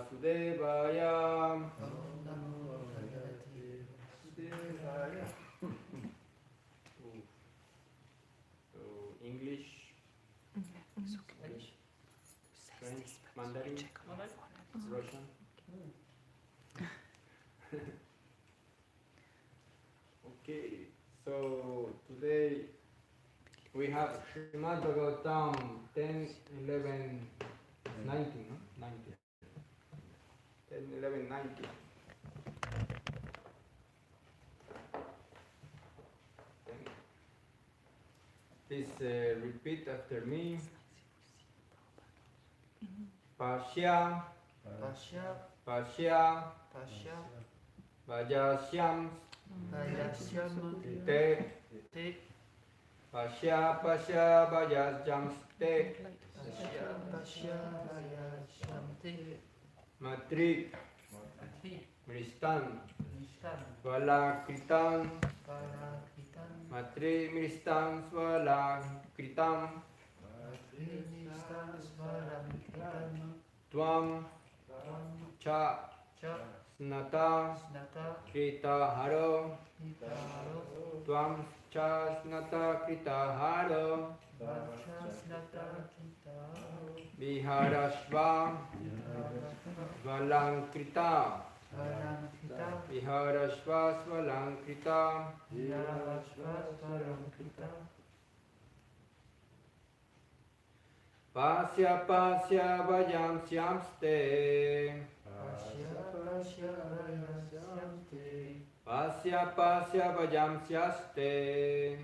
Vasudevaya. Om Namo Bhagavate Vasudevaya. So English, English, French, Mandarin, Russian. Okay, so today we have Srimad Bhagavatam 10, 11, 19, no? 90. 10, 11, 90. Please repeat after me. Pasya, Pasya, Pasya, Pasya, Vajasyam, Vajasyam, Te, Te, Pasya, Pasya, Vajasyam, Te, Pasya, Pasya, Vajasyam, Te, Matri, Matri, Mristan, Nishtan, Svalakritan, Parakritan, Matri, Mristan, Svalakritam, Matri, Nishtan, Svaramkritan, Tvam, Tvam, Cha, Cha, Snata, Snata, Krita, Haro, Hitaro, Tvam, Cha, Snata, Krita, Haro, Vacha, Snata, Hitaro, Viharashva, Svalankrita, Svaramkrita, Viharashva, Svalankrita, Viharashva, Svaramkrita, Pasya, Pasya, Vajam, Syamste, Pasya, Pasya, Vajasyam, Te, Pasya, Pasya, Vajam, Syaste,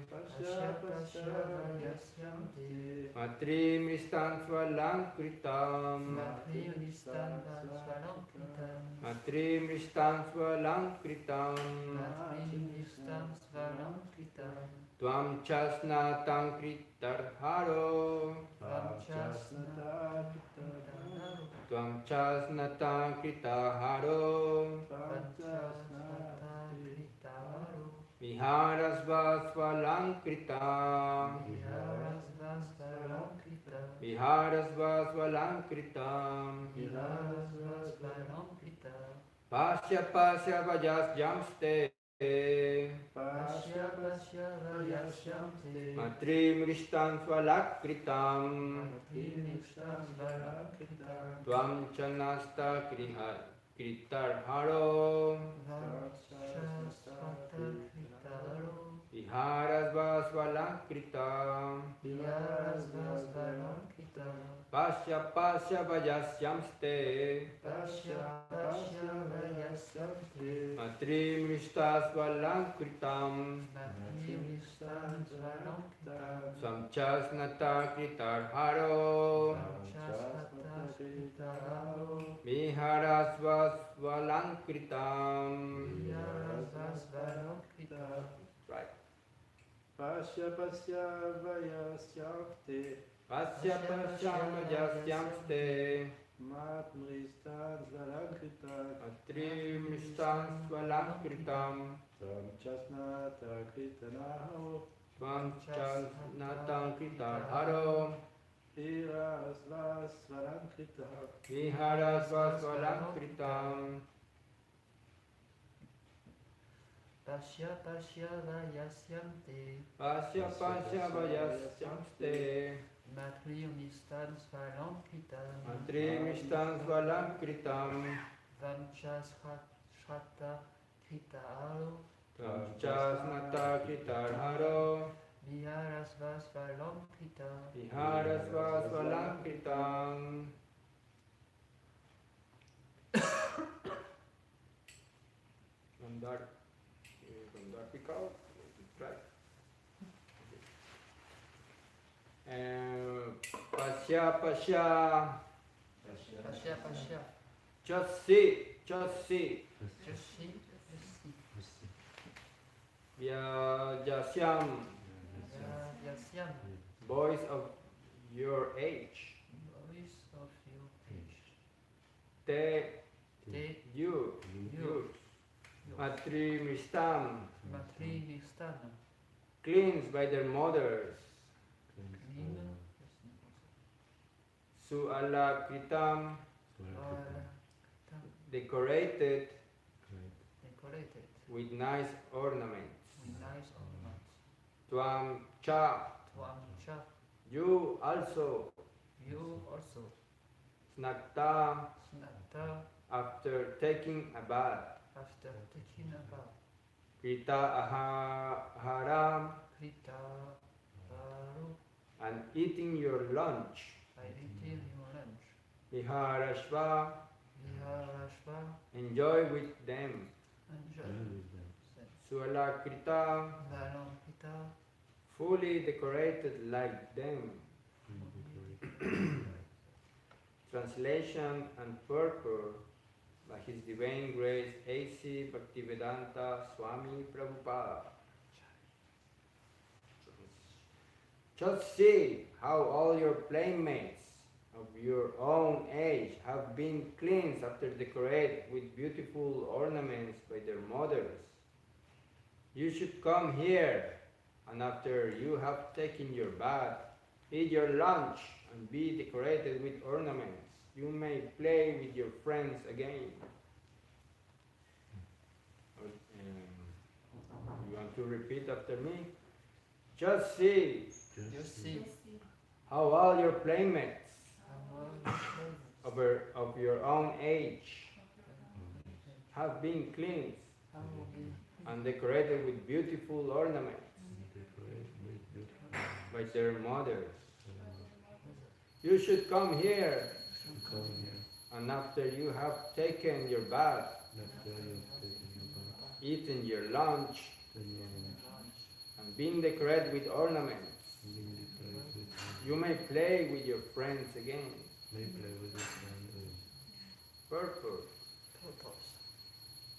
Pasya, Pasya, Vajasyam, Te, Matri, Mristan, Svalankritam, Matri, Nishtan, Svaramkritan, Matri, Mristan, Svalankritam, Matri, Nishtan, Svaramkritan, Tvam chasnatam kritarharo, Vamchasnata, Tvam chasnatam kritaharo, Vamchasnata, Kritaro, Viharasva svalankritam, Viharasva, Svaramkrita, Viharasva svalankritam, Viharasva, Svaramkrita, Pasya pasya vajas jamste, Pasya, Pasya, Vajasyam, Te, Matri mristan svalakritam, Matri, Nishtan, Svaramkrita, Tvam chanasta kritarharo, Vamchasnata, Kritaro, Viharasva svalankritam, Viharasva, Svaramkrita, Pasya pasya vajasyamste, Pasya, Pasya, Vajasyam, Te, Matri mrishta svalankritam, Matri, Nishtan, Svaramkrita, Samchasnata kritarharo, Vamchasnata, Kritaro, Viharasva svalankritam. Viharasva, Svaramkrita, Right. Pasya pasya vayasyakte Pasya pasya vajasyamste, matmristan svalankritan Matri mrishta svalankritam, tam chasnata kritanaho Samchasnata kritarharo, hirasva svalankritan Viharasva svalankritam. Pasya, Pasya, Vajasyam, Te, Pasya pasya vajasyamste, Matri, Nishtan, Svaramkrita, Matri mrishta svalankritam, Vamchasnata, Kritaro, Samchasnata kritarharo, Viharasva, Svaramkrita, Viharasva svalankritam. Gandhar pick out, right? Pasya pasya, Pasya, Pasya, just see, Jashi, Vyajasyam, Vajasyam, boys of your age, voice of your age, Te, Te, you, Matri mristam, Matri, Nishtan, cleansed by their mothers, Clean, Su'ala kritam, decorated decorated with nice ornaments. with nice ornaments. Tuam cha, Tuam cha, you also, you also, snakta, snakta, after taking a bath. after taking a bath. Krita aharam, Krita, baru, and eating your lunch. by eating your lunch. Viharashva, Viharashva, enjoy with them. enjoy. Sualakrita, Valankita, fully decorated like them. Translation and purport by His Divine Grace A.C. Bhaktivedanta Swami Prabhupada. Just see how all your playmates of your own age have been cleansed after decorated with beautiful ornaments by their mothers. You should come here, and after you have taken your bath, eat your lunch, and be decorated with ornaments. You may play with your friends again. You want to repeat after me? Just see you see how all your playmates how of your own age have been cleansed and decorated with beautiful ornaments by their mothers. You should come here, and after you have taken your bath, eaten your lunch, and been decorated with ornaments, you may play with your friends again. Purpose. purpose.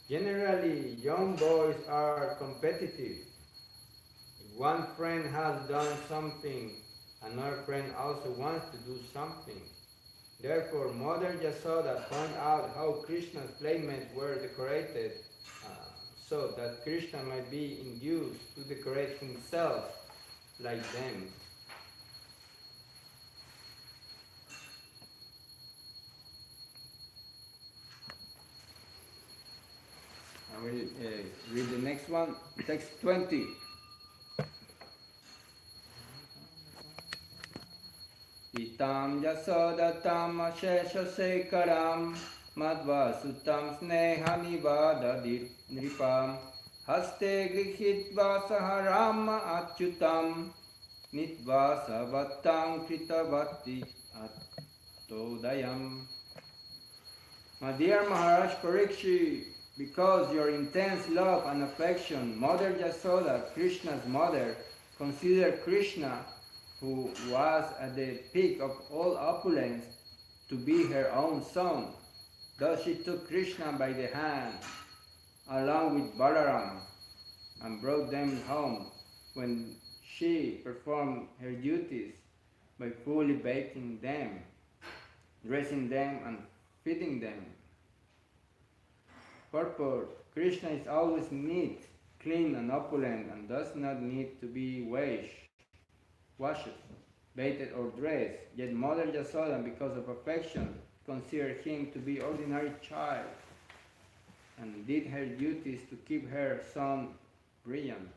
Generally, young boys are competitive. If one friend has done something, another friend also wants to do something. Therefore, Mother Yasoda pointed out how Krishna's playmates were decorated so that Krishna might be induced to decorate himself like them. I will read the next one, text 20. Itam yasodatam ashesha sekaram madva sutam snehanivadadit nripam haste grihitva saharama achyutam nitva savattam kritavati attodayam. My dear Maharaj Parikshit, because your intense love and affection, Mother Yasoda, Krishna's mother, considered Krishna, who was at the peak of all opulence, to be her own son. Thus she took Krishna by the hand, along with Balaram, and brought them home when she performed her duties by fully bathing them, dressing them, and feeding them. Purport: Krishna is always neat, clean, and opulent, and does not need to be washed, bathed, or dressed. Yet Mother Yasoda, because of affection, considered him to be ordinary child, and did her duties to keep her son brilliant.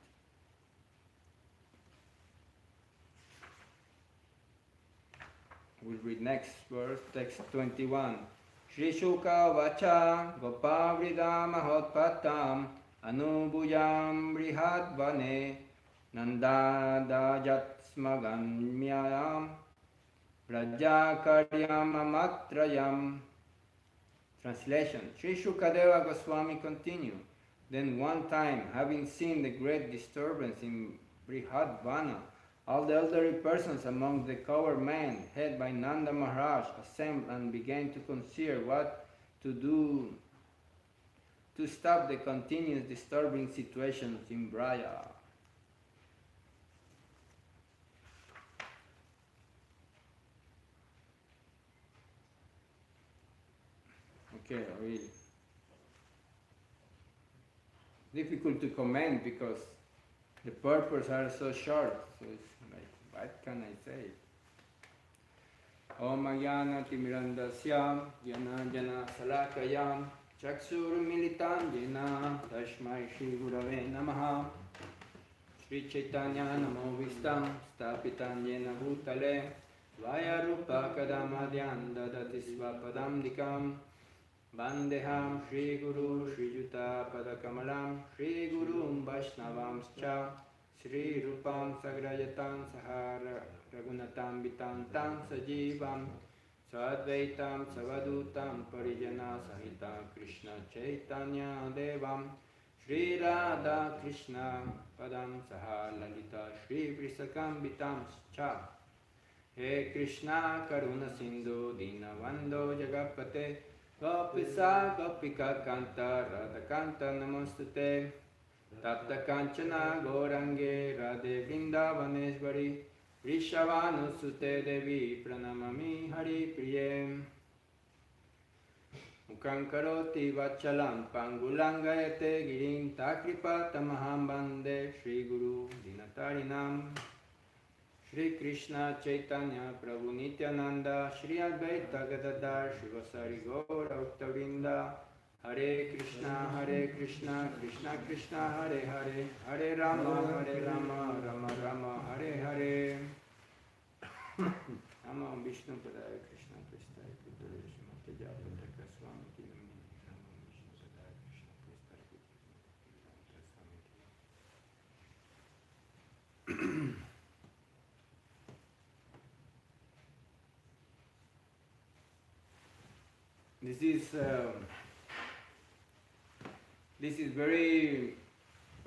We'll read next verse, text 21. Shri Shuka Vacha Gopavridha Mahotpatam Anubhujam Brihat Vane Nandada Smaganyayam Rajakaryam Amatrayam. Translation. Sri Shukadeva Goswami continued. Then one time, having seen the great disturbance in Brihadvana, all the elderly persons among the cowherd men, headed by Nanda Maharaj, assembled and began to consider what to do to stop the continuous disturbing situations in Braya. Okay, really difficult to comment because the purposes are so short. So it's like, what can I say? Om Jnana Timirandasya Jnana Salakayam Chaksurmilitam Jena Tashmai Shri Gurave Namaha Shri Chaitanya Namo Vistam Stapitam Jena Bhutale Vaya Rupa Kadamadhyam Dadati Svapadam Dikam Vandeham Shri Guru Shri Juta Padakamalam Shri Gurum Vaishnavamscha Shri Rupam Sagrajatam Sahara Ragunatam Vitantam Sajivam Sadvaitam Savadutam Parijana Sahita Krishna Chaitanya Devam Shri Radha Krishna Padam Saha Lalita Shri Vrisakam Vitam Cha He Krishna Karuna Sindhu Dinavando Jagapate Gopisa Gopika Kanta Radha Kanta Namostute Tapta Kanchana Gorange Radhe Vrindavaneshwari Rishavanusute Devi Pranamami Hari Priyem Mukhaṁ karoti vachalam pangulangayate girim takripatamaham bande Shri Guru Dinatarinam Shri Krishna Chaitanya Prabhu Nityananda Shri Advaita Gadadhar Shivasari Gaura Uttavrinda Hare Krishna Krishna Krishna Hare Hare Hare Rama Rama Rama Hare Hare Namo Vishnu Padaya Krishna Prestaya Putare Srimati Japataka Swami Kinamini Namo Vishnu Padaya Krishna Prestaya Putare Swami This is very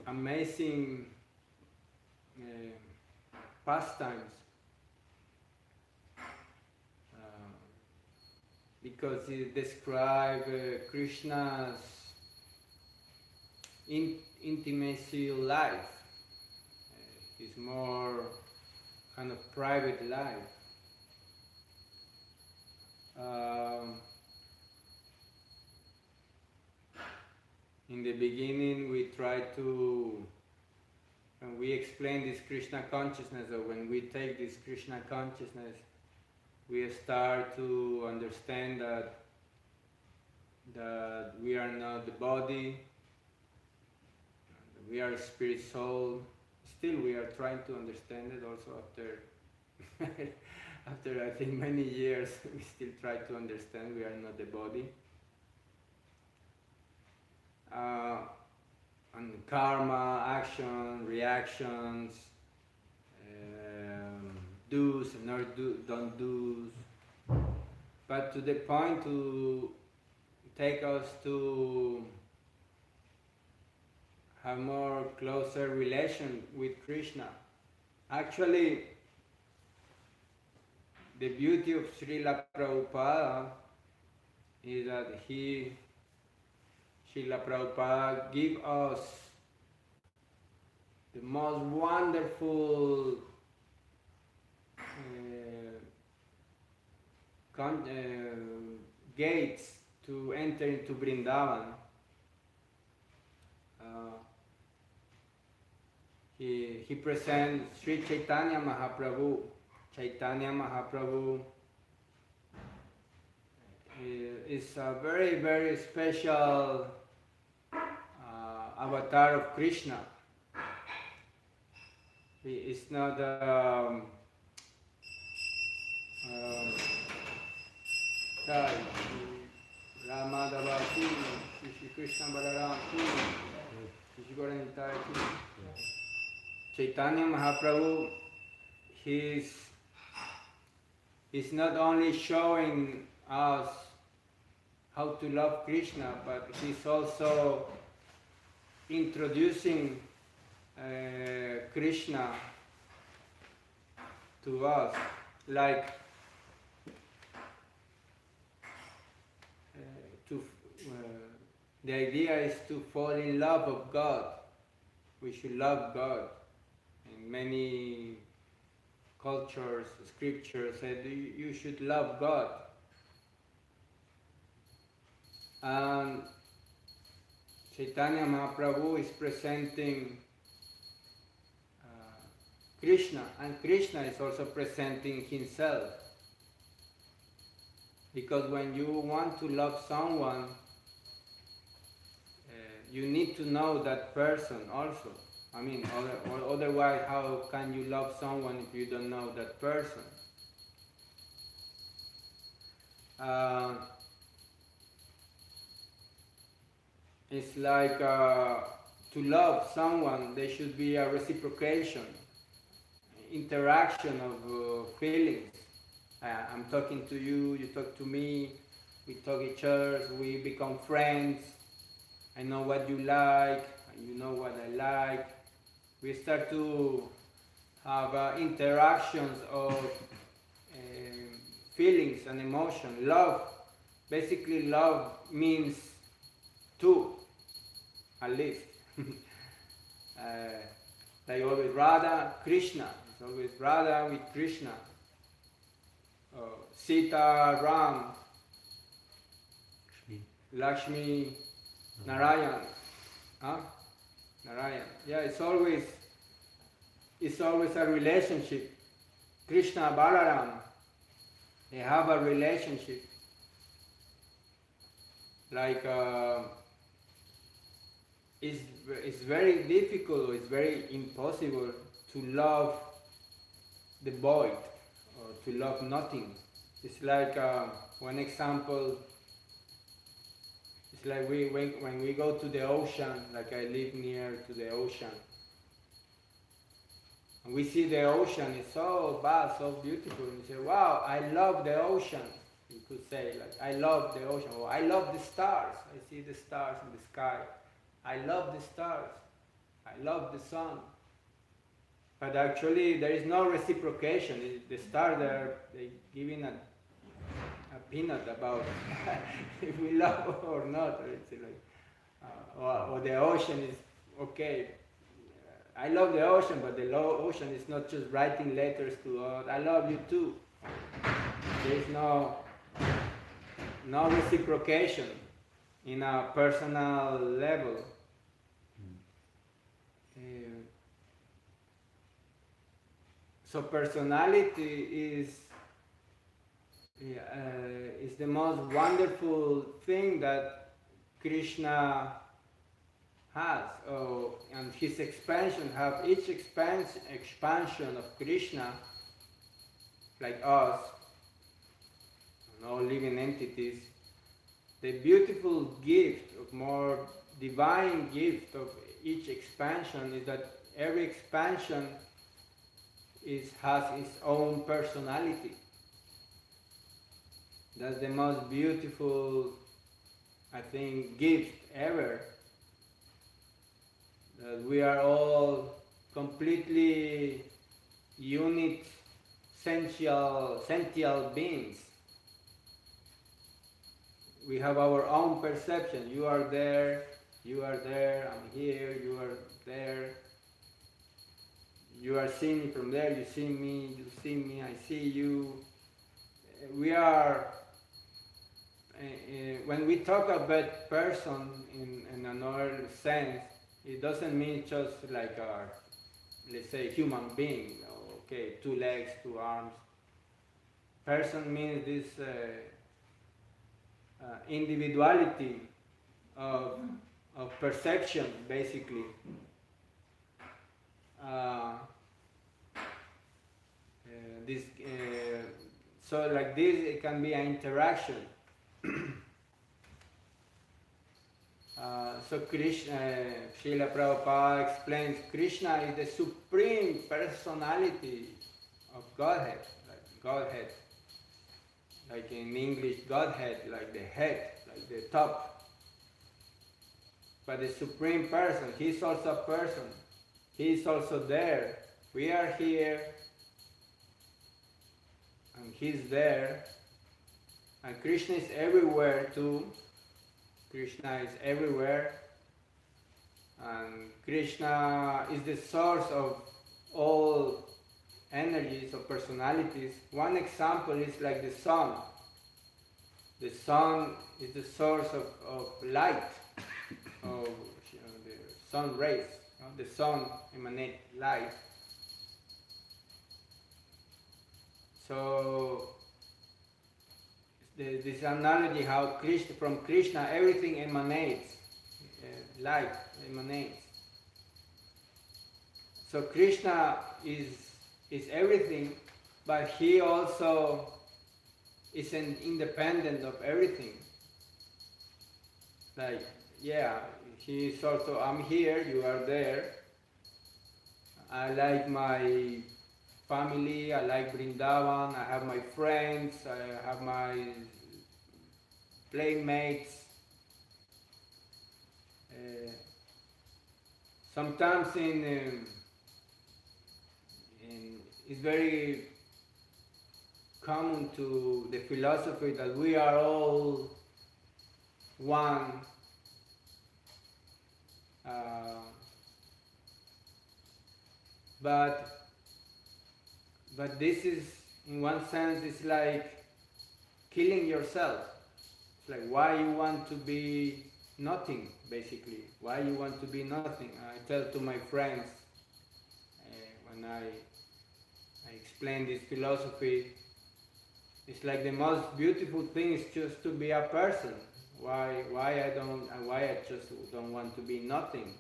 amazing pastimes because it describes Krishna's intimacy life, his more kind of private life. In the beginning, we try to, and we explain this Krishna consciousness, or when we take this Krishna consciousness, we start to understand that we are not the body, we are spirit soul. Still, we are trying to understand it also after I think many years, we still try to understand we are not the body. And karma, action, reactions, do's and don't do's, but to the point to take us to have more closer relation with Krishna. Actually, the beauty of Srila Prabhupada is that Srila Prabhupada give us the most wonderful gates to enter into Vrindavan. He presents Sri Chaitanya Mahaprabhu. Chaitanya Mahaprabhu is a very, very special avatar of Krishna. He is not Rama Davaki, Shri Krishna Balaram, Shri Gauranitai. Chaitanya Mahaprabhu, he's not only showing us how to love Krishna, but he's also introducing Krishna to us, like the idea is to fall in love of God. We should love God. In many cultures, scriptures said you should love God. And Chaitanya Mahaprabhu is presenting Krishna, and Krishna is also presenting himself. Because when you want to love someone, you need to know that person also. I mean, otherwise, how can you love someone if you don't know that person? It's like to love someone, there should be a reciprocation, interaction of feelings. I'm talking to you, you talk to me, we talk each other, we become friends. I know what you like, you know what I like. We start to have interactions of feelings and emotion. Love, basically love means two, at least. Like always Radha, Krishna. It's always Radha with Krishna. Sita, Ram, Lakshmi, Narayan. Huh? Narayan. Yeah, it's always a relationship. Krishna, Balaram, they have a relationship. Like it's very difficult, it's very impossible to love the void or to love nothing. It's like one example. It's like when we go to the ocean, like I live near to the ocean, and we see the ocean, it's so vast, so beautiful, and you say, wow, I love the ocean. You could say, like, I love the ocean, or I love the stars, I see the stars in the sky, I love the stars, I love the sun. But actually there is no reciprocation. The stars are giving a peanut about if we love or not. It's like, or the ocean is okay. I love the ocean, but the ocean is not just writing letters to us. I love you too. There is no reciprocation in a personal level. So personality is the most wonderful thing that Krishna has, and his expansion have each expansion of Krishna, like us, and all living entities. The beautiful gift of more divine gift of each expansion is that every expansion has its own personality. That's the most beautiful, I think, gift ever. That we are all completely unit, sentient beings. We have our own perception. You are there, I'm here, you are there. You are seeing me from there, you see me, I see you. We are, when we talk about person in another sense, it doesn't mean just like a, let's say, human being, okay, 2 legs, 2 arms. Person means this individuality of perception, basically. So like this, it can be an interaction. So Krishna, Srila Prabhupada explains, Krishna is the supreme personality of Godhead, like Godhead. Like in English, Godhead, like the head, like the top. But the supreme person, he's also a person. He's also there. We are here, and he's there. And Krishna is everywhere too. Krishna is everywhere. And Krishna is the source of all energies or personalities. One example is like the sun. The sun is the source of light, of the sun rays. The sun emanates light. So this analogy how from Krishna everything emanates. life emanates. So Krishna is everything, but he also is an independent of everything. Like, yeah, he is also, I'm here, you are there. I like my family, I like Vrindavan, I have my friends, I have my playmates. Sometimes it's very common to the philosophy that we are all one. But this is, in one sense, it's like killing yourself. It's like, why you want to be nothing, basically. Why you want to be nothing? I tell to my friends when I explain this philosophy, it's like the most beautiful thing is just to be a person. Why I just don't want to be nothing?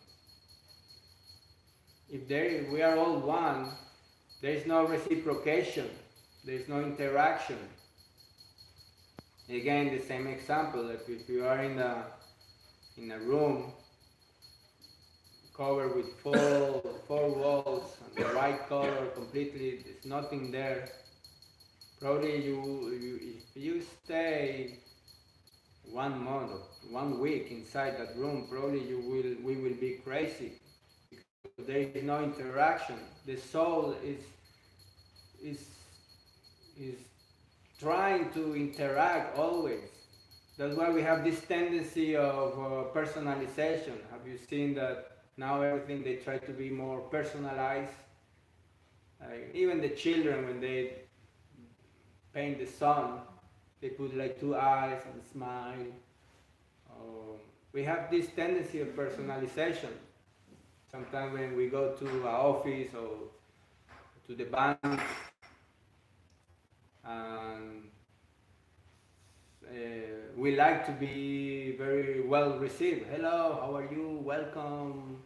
If we are all one, there is no reciprocation, there is no interaction. Again, the same example, if you are in a room covered with four walls and the white color completely, there's nothing there. Probably if you stay 1 month or 1 week inside that room, probably we will be crazy. Because there is no interaction. The soul is trying to interact always. That's why we have this tendency of personalization. Have you seen that now everything they try to be more personalized? Even the children, when they paint the sun, they put like 2 eyes and smile. We have this tendency of personalization. Sometimes when we go to our office or to the bank, and we like to be very well received. Hello, how are you? Welcome.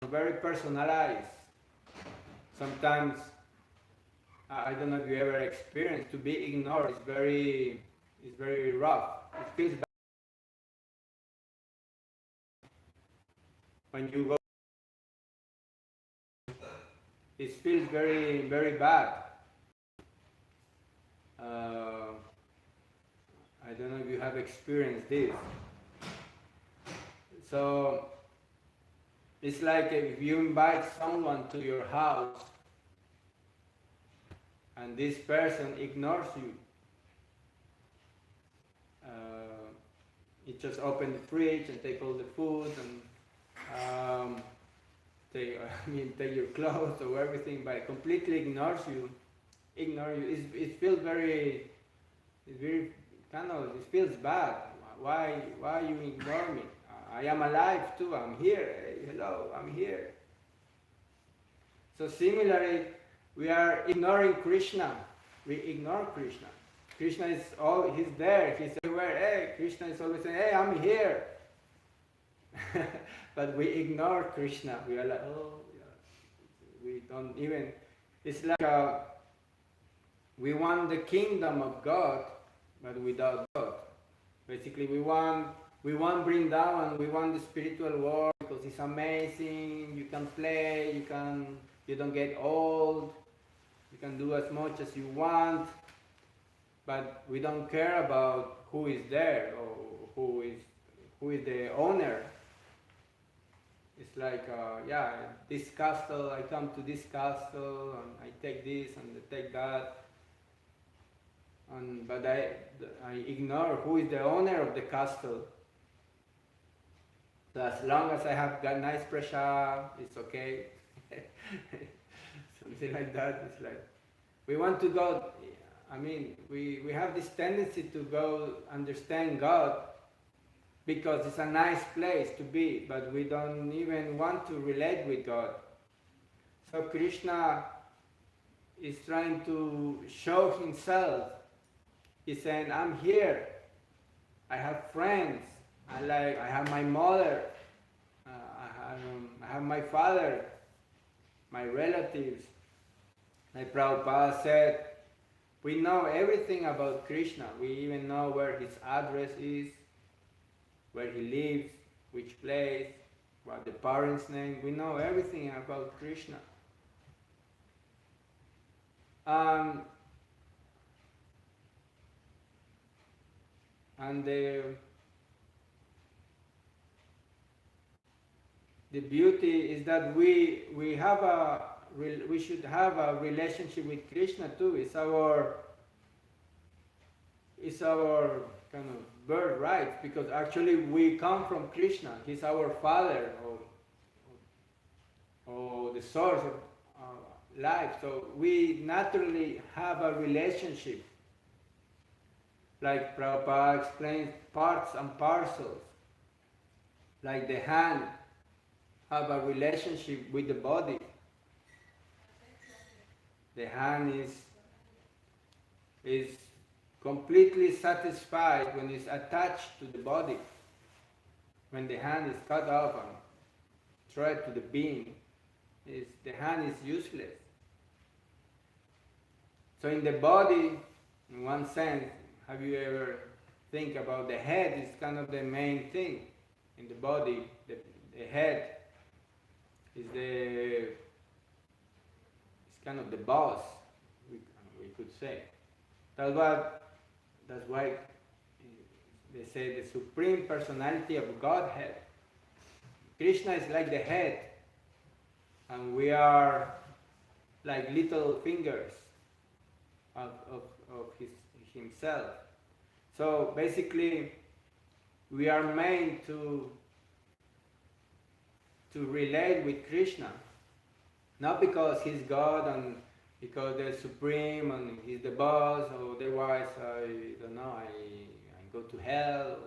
Very personalized. Sometimes, I don't know if you ever experienced, to be ignored is very rough. It feels bad when you go. It feels very bad. I don't know if you have experienced this. So it's like if you invite someone to your house and this person ignores you. You just open the fridge and take all the food and take your clothes or everything, but completely ignore you. It feels very it feels bad. Why you ignore me? I am alive too. I'm here. Hey, hello, I'm here. So similarly, we are ignoring Krishna. We ignore Krishna. Krishna is he's there. He's everywhere. Hey, Krishna is always saying, hey, I'm here. But we ignore Krishna. We are like, oh, yeah. We don't even. It's like we want the kingdom of God, but without God. Basically, we want Vrindavan. We want the spiritual world because it's amazing. You can play. You don't get old. You can do as much as you want. But we don't care about who is there or who is the owner. It's like, this castle, I come to this castle and I take this and I take that. But I ignore who is the owner of the castle. So as long as I have got nice prasad, it's okay. Something like that. It's like, we want to go, we have this tendency to go understand God because it's a nice place to be, but we don't even want to relate with God. So Krishna is trying to show himself. He's saying, I'm here. I have friends. I have my mother, I have my father, my relatives. Like Prabhupada said, we know everything about Krishna. We even know where his address is, where he lives, which place, what the parents' name. We know everything about Krishna. And the beauty is that we should have a relationship with Krishna too. It's our kind of birthright, because actually we come from Krishna. He's our father, or the source of life. So we naturally have a relationship. Like Prabhupada explains, parts and parcels. Like the hand have a relationship with the body. The hand is completely satisfied when it's attached to the body. When the hand is cut off and thread to the beam, the hand is useless. So in the body, in one sense, have you ever think about the head is kind of the main thing in the body. The head is kind of the boss, we could say. That's why they say the Supreme Personality of Godhead. Krishna is like the head, and we are like little fingers of himself. So basically, we are made to relate with Krishna, not because he's God and because they're supreme and he's the boss, or otherwise I don't know, I go to hell.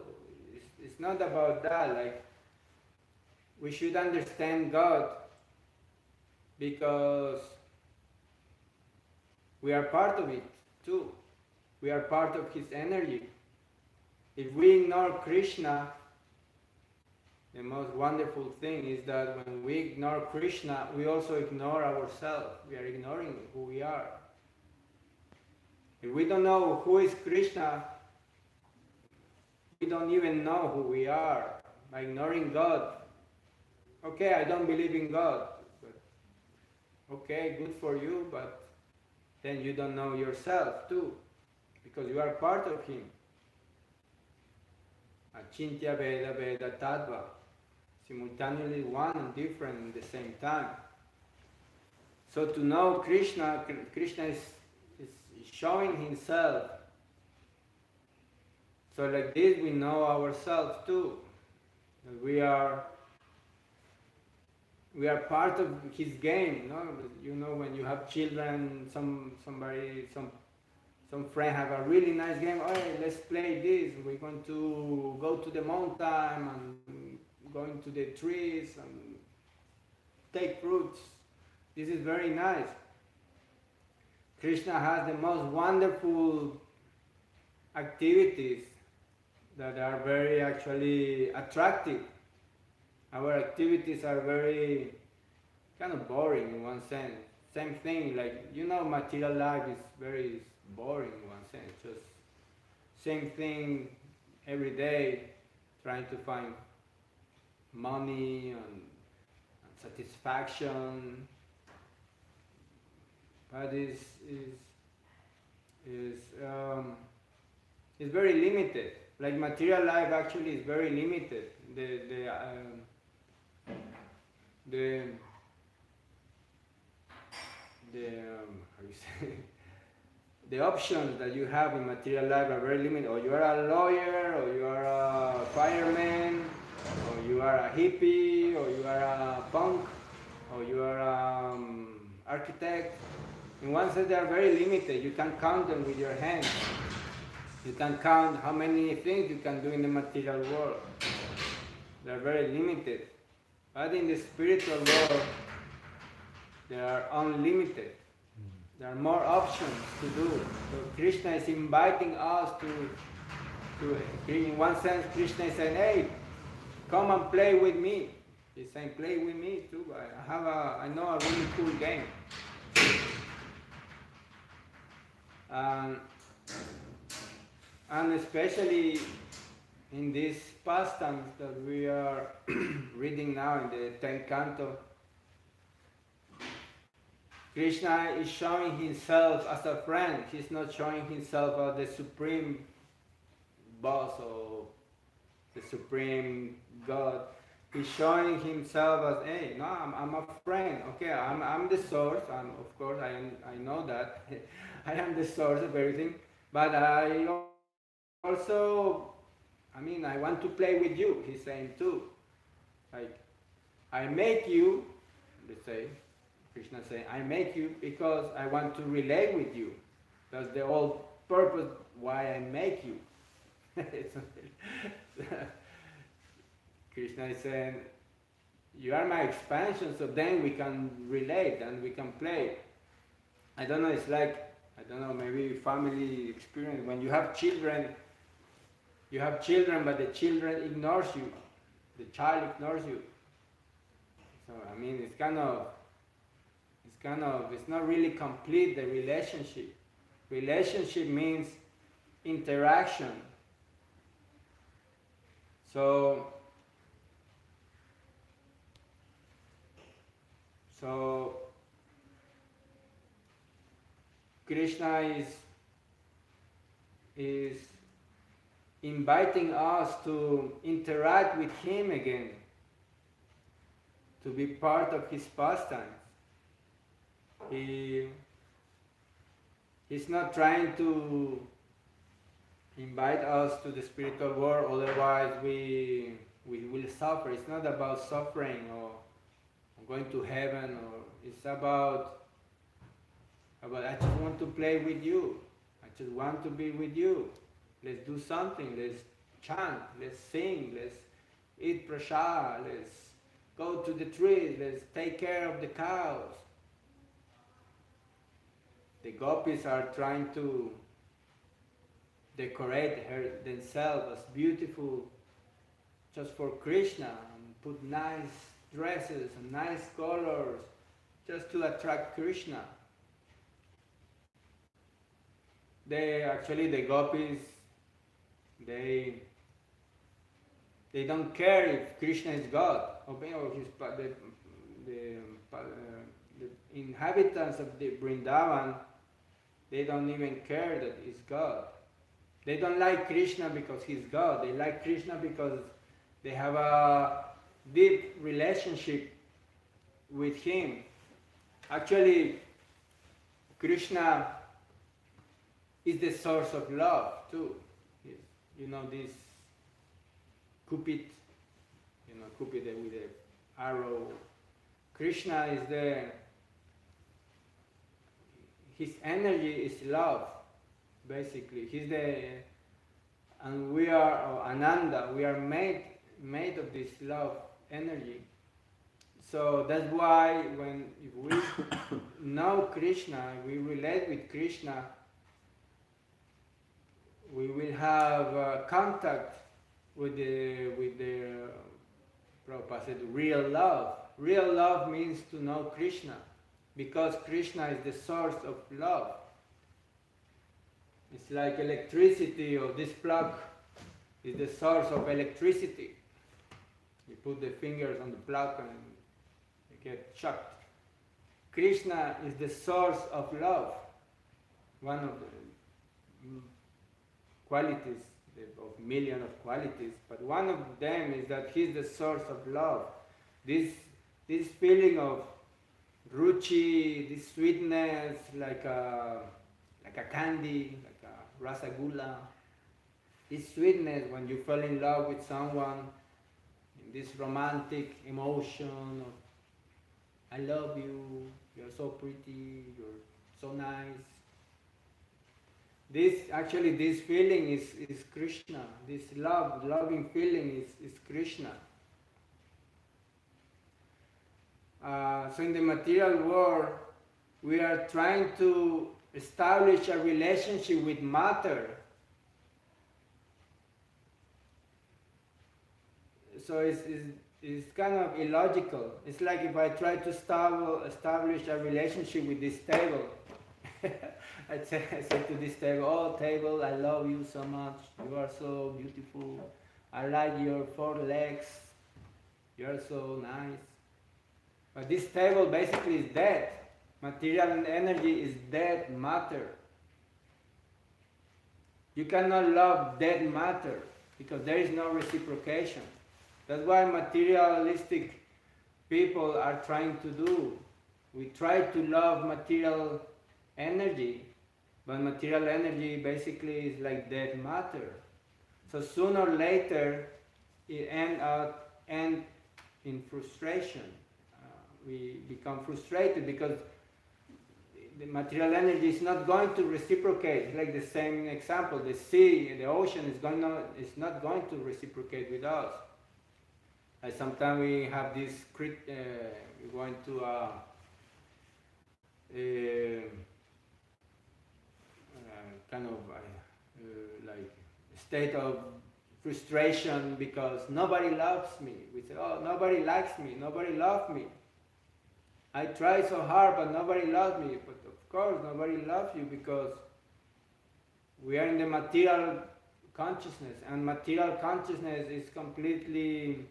It's not about that. Like, we should understand God because we are part of it too. We are part of his energy. If we ignore Krishna, the most wonderful thing is that when we ignore Krishna, we also ignore ourselves. We are ignoring who we are. If we don't know who is Krishna, we don't even know who we are. By ignoring God, okay, I don't believe in God, but okay, good for you, but then you don't know yourself too, because you are part of him. Achintya Veda Veda Tattva, simultaneously one and different at the same time. So to know Krishna, Krishna is showing himself. So like this we know ourselves too. That we are part of his game. You know when you have children, some friend have a really nice game. Oh, let's play this. We're going to go to the mountain and going to the trees and take fruits. This is very nice. Krishna has the most wonderful activities that are very actually attractive. Our activities are very kind of boring in one sense. Same thing, like, material life is very boring in one sense. Just same thing every day, trying to find money and satisfaction. But it's very limited. Like material life actually is very limited. How you say? The options that you have in material life are very limited. Or you are a lawyer, or you are a fireman, or you are a hippie, or you are a punk, or you are an architect. In one sense, they are very limited. You can count them with your hands. You can count how many things you can do in the material world. They are very limited. But in the spiritual world, they are unlimited. There are more options to do. So Krishna is inviting us In one sense, Krishna is saying, hey, come and play with me. He's saying, play with me too. I know a really cool game. And especially in these pastimes that we are reading now in the 10th canto, Krishna is showing himself as a friend. He's not showing himself as the supreme boss or the supreme God. He's showing himself as, hey, no, I'm a friend. Okay, I'm the source. Of course, I know that. I am the source of everything. But I also, I want to play with you. He's saying too. Like, I make you, let's say, Krishna saying, I make you because I want to relate with you. That's the whole purpose why I make you. Krishna is saying, you are my expansion, so then we can relate and we can play. I don't know, it's like, maybe family experience. When you have children, but the children ignores you. The child ignores you. So, it's not really complete, the relationship. Relationship means interaction. So Krishna is inviting us to interact with him again, to be part of his pastimes. He's not trying to invite us to the spiritual world, otherwise we will suffer. It's not about suffering or going to heaven, or it's about I just want to play with you. I just want to be with you. Let's do something. Let's chant. Let's sing. Let's eat prasad. Let's go to the trees. Let's take care of the cows. The gopis are trying to decorate themselves as beautiful just for Krishna and put nice dresses and nice colors just to attract Krishna. The gopis, they don't care if Krishna is God, or the inhabitants of the Vrindavan, they don't even care that he's God. They don't like Krishna because he's God. They like Krishna because they have a deep relationship with him. Actually, Krishna is the source of love too. This Cupid, Cupid with the arrow. Krishna is his energy is love, basically. And we are Ananda. We are made of this love energy. So that's why if we know Krishna, we relate with Krishna, we will have contact with the Prabhupada said, real love. Real love means to know Krishna, because Krishna is the source of love. It's like electricity, or this plug is the source of electricity. You put the fingers on the plug and you get shocked. Krishna is the source of love. One of the qualities, of millions of qualities, but one of them is that he's the source of love. This feeling of ruchi, this sweetness, like a candy, like a rasagula, this sweetness when you fall in love with someone, this romantic emotion of I love you, you're so pretty, you're so nice. This feeling is Krishna. This loving feeling is Krishna. So in the material world, we are trying to establish a relationship with matter. it's kind of illogical. It's like if I try to establish a relationship with this table. I say to this table, oh table, I love you so much. You are so beautiful. I like your 4 legs. You are so nice. But this table basically is dead. Material energy is dead matter. You cannot love dead matter because there is no reciprocation. That's why materialistic people are trying to do. We try to love material energy, but material energy basically is like dead matter. So sooner or later, it end in frustration. We become frustrated because the material energy is not going to reciprocate. It's like the same example, the sea, the ocean is not going to reciprocate with us. Like sometimes we have this, we're going to kind of like state of frustration because nobody loves me. We say, oh, nobody likes me, nobody loves me. I try so hard, but nobody loves me. But of course, nobody loves you because we are in the material consciousness, and material consciousness is completely,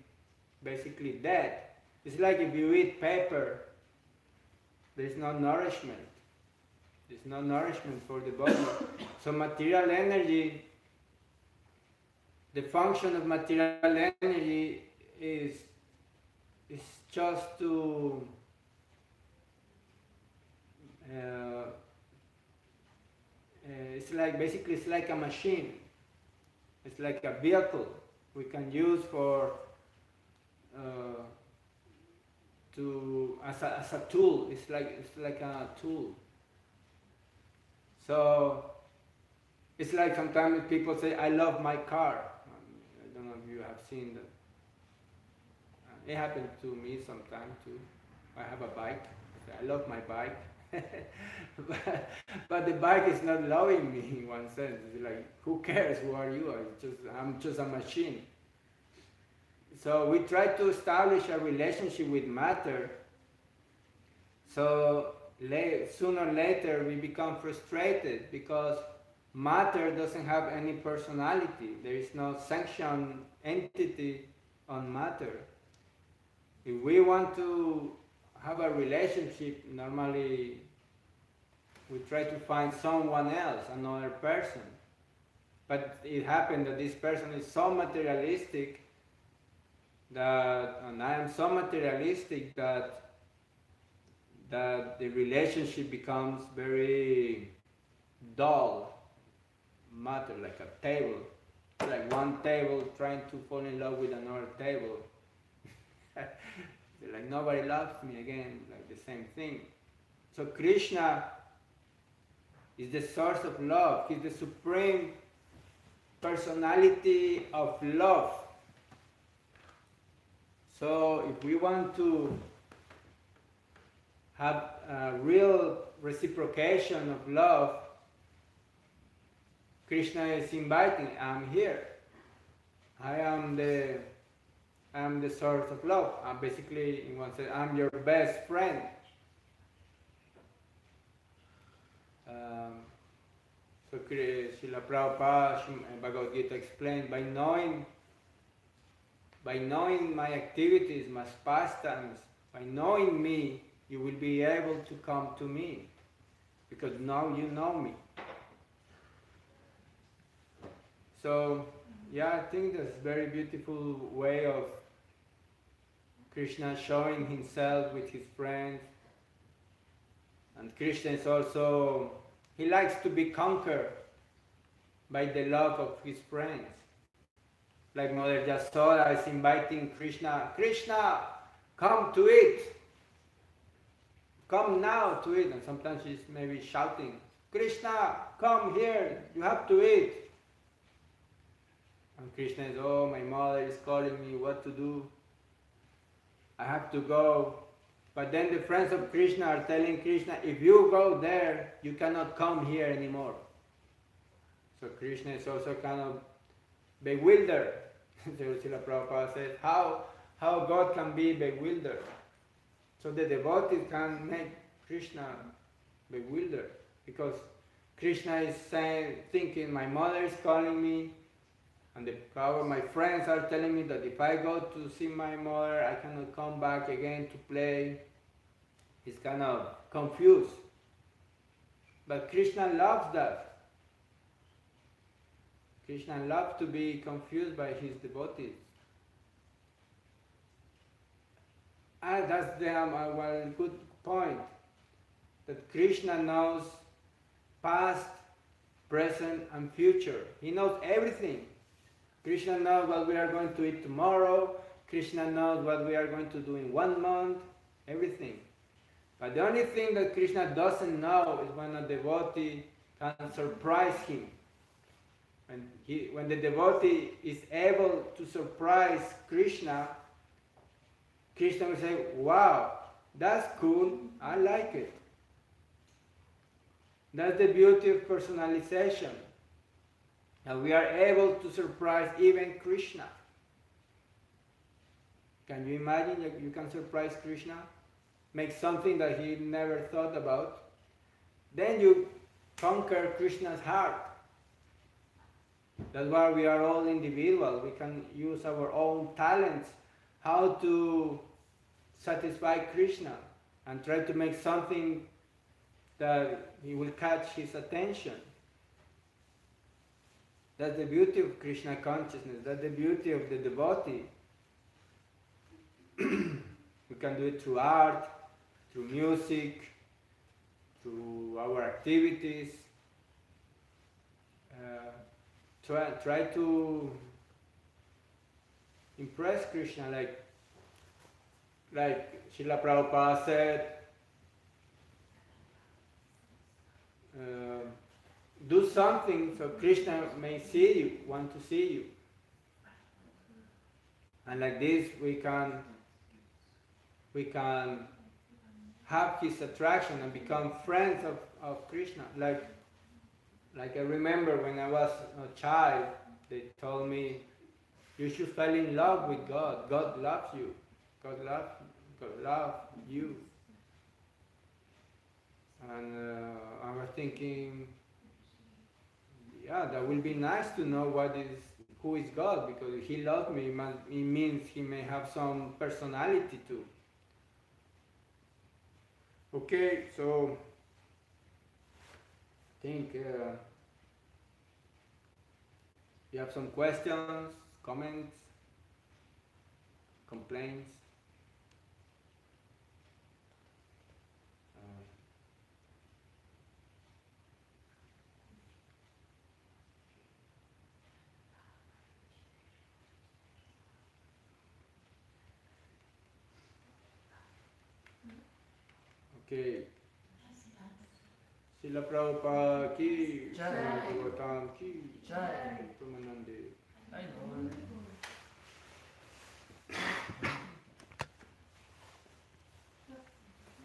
basically dead. It's like if you eat paper, there's no nourishment. There's no nourishment for the body. So material energy, the function of material energy is just to it's like basically it's like a machine. It's like a vehicle we can use for as a tool. It's like a tool. So it's like sometimes people say, I love my car. I don't know if you have seen that. It happened to me sometimes too. I have a bike. I say, I love my bike. but the bike is not loving me in one sense. It's like, who cares? Who are you? I'm just a machine. So we try to establish a relationship with matter. So sooner or later we become frustrated because matter doesn't have any personality. There is no sanctioned entity on matter. If we want to have a relationship, normally we try to find someone else, another person. But it happened that this person is so materialistic and I am so materialistic that the relationship becomes very dull matter, like a table. It's like one table trying to fall in love with another table. Like nobody loves me again, like the same thing. So Krishna is the source of love. He's the supreme personality of love. So if we want to have a real reciprocation of love, Krishna is inviting, I'm here. I am the source of love. I'm basically, in one sense, I'm your best friend. So Srila Prabhupada, Bhagavad Gita explained, by knowing my activities, my pastimes, by knowing me, you will be able to come to me, because now you know me. So, yeah, I think that's a very beautiful way of Krishna showing himself with his friends. And Krishna is also, he likes to be conquered by the love of his friends. Like Mother Yasoda is inviting Krishna, Krishna, come to eat. Come now to eat. And sometimes she's maybe shouting, Krishna, come here, you have to eat. And Krishna is, oh, my mother is calling me, what to do? I have to go. But then the friends of Krishna are telling Krishna, if you go there, you cannot come here anymore. So Krishna is also kind of bewildered. So Srila Prabhupada says, how God can be bewildered. So the devotees can make Krishna bewildered, because Krishna is saying, thinking, my mother is calling me, and my friends are telling me that if I go to see my mother, I cannot come back again to play. He's kind of confused. But Krishna loves that. Krishna loves to be confused by his devotees. And that's one good point, that Krishna knows past, present, and future. He knows everything. Krishna knows what we are going to eat tomorrow. Krishna knows what we are going to do in 1 month. Everything. But the only thing that Krishna doesn't know is when a devotee can surprise him. When the devotee is able to surprise Krishna, Krishna will say, wow, that's cool, I like it. That's the beauty of personalization. And we are able to surprise even Krishna. Can you imagine that you can surprise Krishna? Make something that he never thought about. Then you conquer Krishna's heart. That's why we are all individuals. We can use our own talents, how to satisfy Krishna, and try to make something that he will catch his attention. That's the beauty of Krishna consciousness. That's the beauty of the devotee. We can do it through art, through music, through our activities. Try to impress Krishna, like Srila Prabhupada said, do something so Krishna may see you, want to see you. And like this we can have his attraction and become friends of Krishna. Like I remember when I was a child, they told me, you should fall in love with God. God loves you. God loves you. And I was thinking, yeah, that will be nice to know who is God, because if he loves me, it means he may have some personality too. Okay, so I think you have some questions, comments, complaints. Okay. Srila Prabhupada ki, Jai. Bhagavatam ki, Jai. Pramanande. I know.